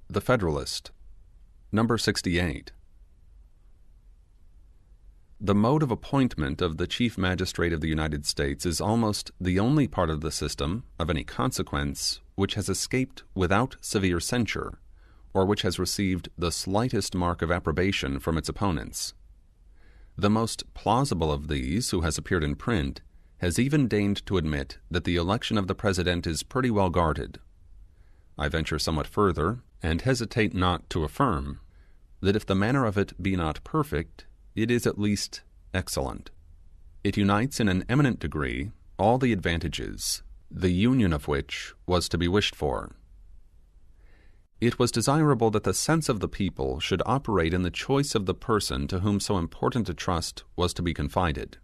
The Federalist No. 68. The mode of appointment of the Chief Magistrate of the United States is almost the only part of the system, of any consequence, which has escaped without severe censure, or which has received the slightest mark of approbation from its opponents. The most plausible of these, who has appeared in print, has even deigned to admit that the election of the President is pretty well guarded. I venture somewhat further, and hesitate not to affirm, that if the manner of it be not perfect, it is at least excellent. It unites in an eminent degree all the advantages, the union of which was to be wished for. It was desirable that the sense of the people should operate in the choice of the person to whom so important a trust was to be confided.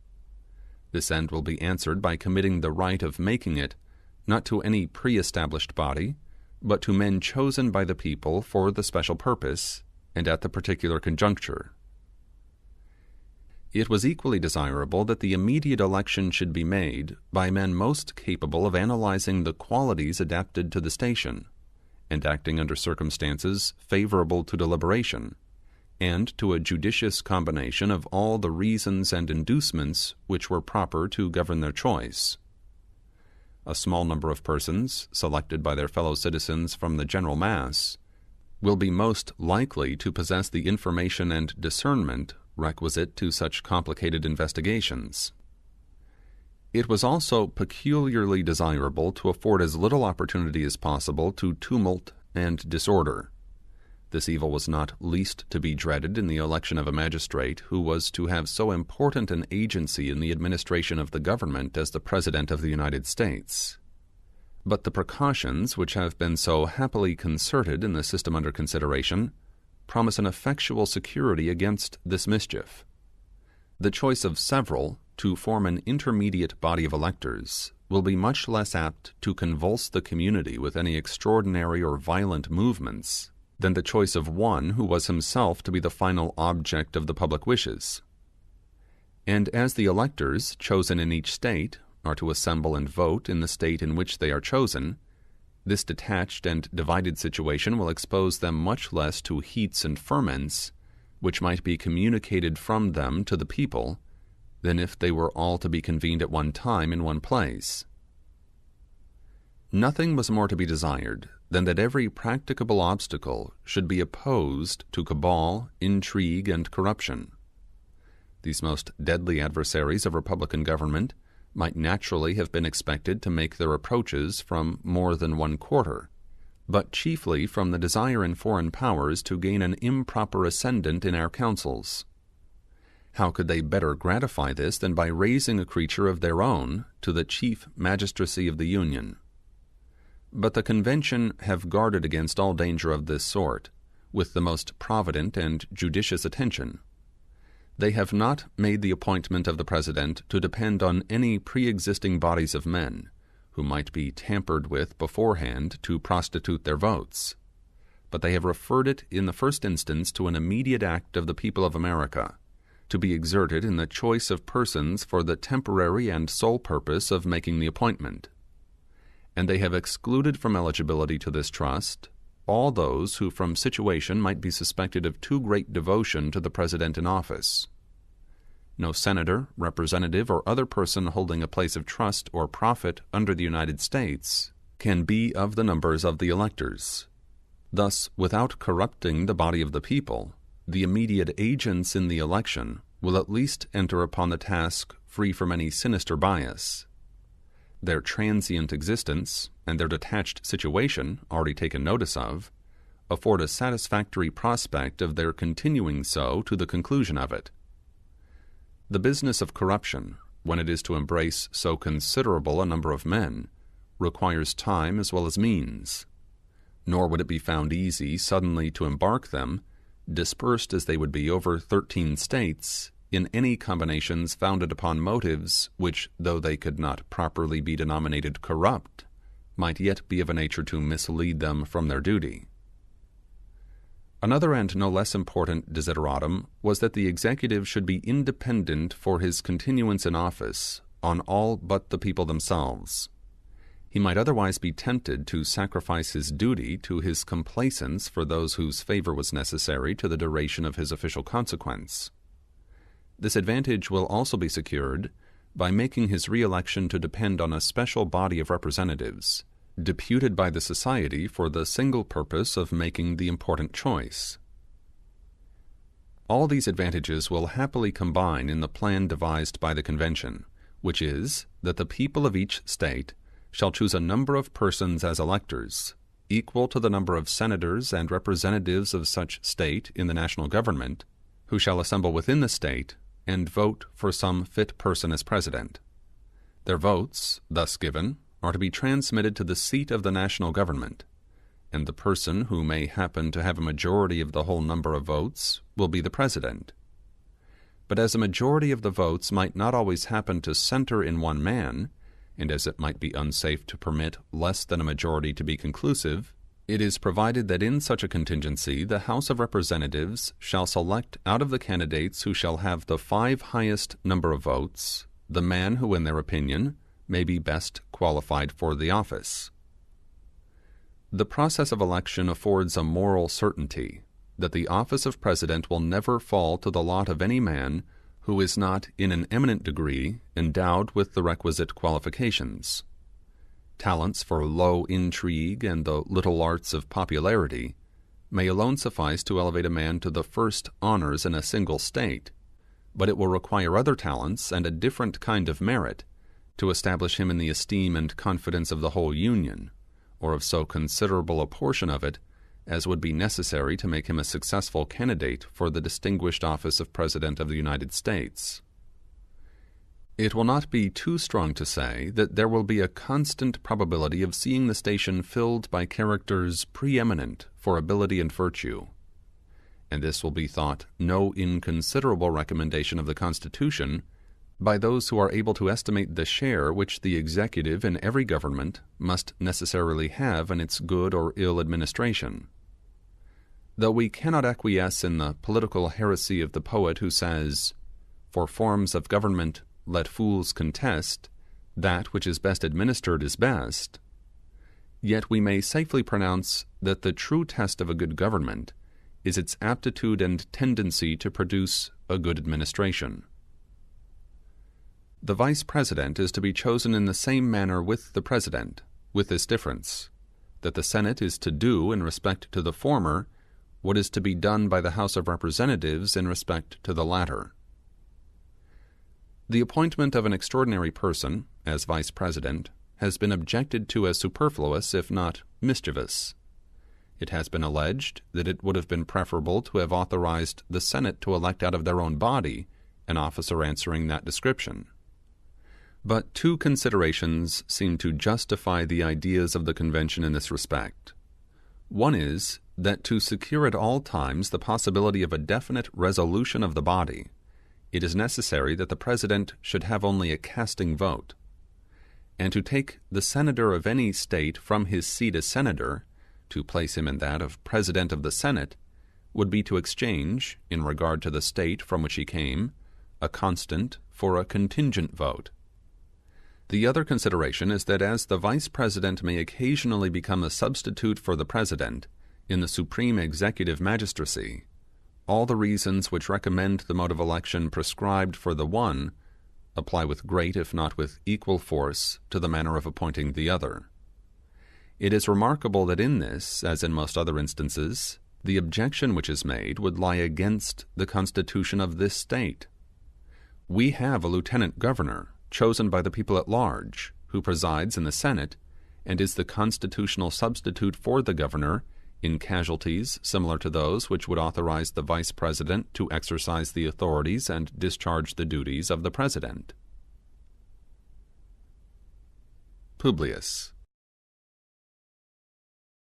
This end will be answered by committing the right of making it, not to any pre-established body, but to men chosen by the people for the special purpose, and at the particular conjuncture. It was equally desirable that the immediate election should be made by men most capable of analyzing the qualities adapted to the station, and acting under circumstances favorable to deliberation, and to a judicious combination of all the reasons and inducements which were proper to govern their choice. A small number of persons, selected by their fellow citizens from the general mass, will be most likely to possess the information and discernment requisite to such complicated investigations. It was also peculiarly desirable to afford as little opportunity as possible to tumult and disorder. This evil was not least to be dreaded in the election of a magistrate who was to have so important an agency in the administration of the government as the President of the United States. But the precautions which have been so happily concerted in the system under consideration promise an effectual security against this mischief. The choice of several to form an intermediate body of electors will be much less apt to convulse the community with any extraordinary or violent movements than the choice of one who was himself to be the final object of the public wishes. And as the electors chosen in each state are to assemble and vote in the state in which they are chosen, this detached and divided situation will expose them much less to heats and ferments which might be communicated from them to the people than if they were all to be convened at one time in one place. Nothing was more to be desired than that every practicable obstacle should be opposed to cabal, intrigue, and corruption. These most deadly adversaries of republican government might naturally have been expected to make their approaches from more than one quarter, but chiefly from the desire in foreign powers to gain an improper ascendant in our councils. How could they better gratify this than by raising a creature of their own to the chief magistracy of the Union? But the convention have guarded against all danger of this sort, with the most provident and judicious attention. They have not made the appointment of the President to depend on any pre-existing bodies of men, who might be tampered with beforehand to prostitute their votes, but they have referred it in the first instance to an immediate act of the people of America, to be exerted in the choice of persons for the temporary and sole purpose of making the appointment. And they have excluded from eligibility to this trust all those who from situation might be suspected of too great devotion to the President in office. No senator, representative, or other person holding a place of trust or profit under the United States can be of the numbers of the electors. Thus, without corrupting the body of the people, the immediate agents in the election will at least enter upon the task free from any sinister bias. Their transient existence, and their detached situation, already taken notice of, afford a satisfactory prospect of their continuing so to the conclusion of it. The business of corruption, when it is to embrace so considerable a number of men, requires time as well as means, nor would it be found easy suddenly to embark them, dispersed as they would be over 13 states, in any combinations founded upon motives which, though they could not properly be denominated corrupt, might yet be of a nature to mislead them from their duty. Another and no less important desideratum was that the executive should be independent for his continuance in office on all but the people themselves, he might otherwise be tempted to sacrifice his duty to his complaisance for those whose favor was necessary to the duration of his official consequence. This advantage will also be secured by making his re-election to depend on a special body of representatives, deputed by the society for the single purpose of making the important choice. All these advantages will happily combine in the plan devised by the convention, which is that the people of each state shall choose a number of persons as electors, equal to the number of senators and representatives of such state in the national government, who shall assemble within the state and vote for some fit person as president. Their votes, thus given, are to be transmitted to the seat of the national government, and the person who may happen to have a majority of the whole number of votes will be the president. But as a majority of the votes might not always happen to center in one man, and as it might be unsafe to permit less than a majority to be conclusive, it is provided that in such a contingency the House of Representatives shall select out of the candidates who shall have the 5 highest number of votes the man who, in their opinion, may be best qualified for the office. The process of election affords a moral certainty that the office of president will never fall to the lot of any man who is not in an eminent degree endowed with the requisite qualifications. Talents for low intrigue and the little arts of popularity may alone suffice to elevate a man to the first honors in a single state, but it will require other talents and a different kind of merit to establish him in the esteem and confidence of the whole Union, or of so considerable a portion of it as would be necessary to make him a successful candidate for the distinguished office of President of the United States. It will not be too strong to say that there will be a constant probability of seeing the station filled by characters preeminent for ability and virtue, and this will be thought no inconsiderable recommendation of the Constitution by those who are able to estimate the share which the executive in every government must necessarily have in its good or ill administration. Though we cannot acquiesce in the political heresy of the poet who says, "For forms of government let fools contest, that which is best administered is best," yet we may safely pronounce that the true test of a good government is its aptitude and tendency to produce a good administration. The vice president is to be chosen in the same manner with the president, with this difference, that the Senate is to do in respect to the former what is to be done by the House of Representatives in respect to the latter. The appointment of an extraordinary person as vice president has been objected to as superfluous, if not mischievous. It has been alleged that it would have been preferable to have authorized the Senate to elect out of their own body an officer answering that description. But 2 considerations seem to justify the ideas of the convention in this respect. One is that to secure at all times the possibility of a definite resolution of the body, it is necessary that the president should have only a casting vote, and to take the senator of any state from his seat as senator, to place him in that of president of the Senate, would be to exchange, in regard to the state from which he came, a constant for a contingent vote. The other consideration is that as the vice president may occasionally become a substitute for the president in the supreme executive magistracy, all the reasons which recommend the mode of election prescribed for the one apply with great, if not with equal force, to the manner of appointing the other. It is remarkable that in this, as in most other instances, the objection which is made would lie against the constitution of this state. We have a lieutenant governor, chosen by the people at large, who presides in the Senate, and is the constitutional substitute for the governor in casualties similar to those which would authorize the vice president to exercise the authorities and discharge the duties of the president. Publius.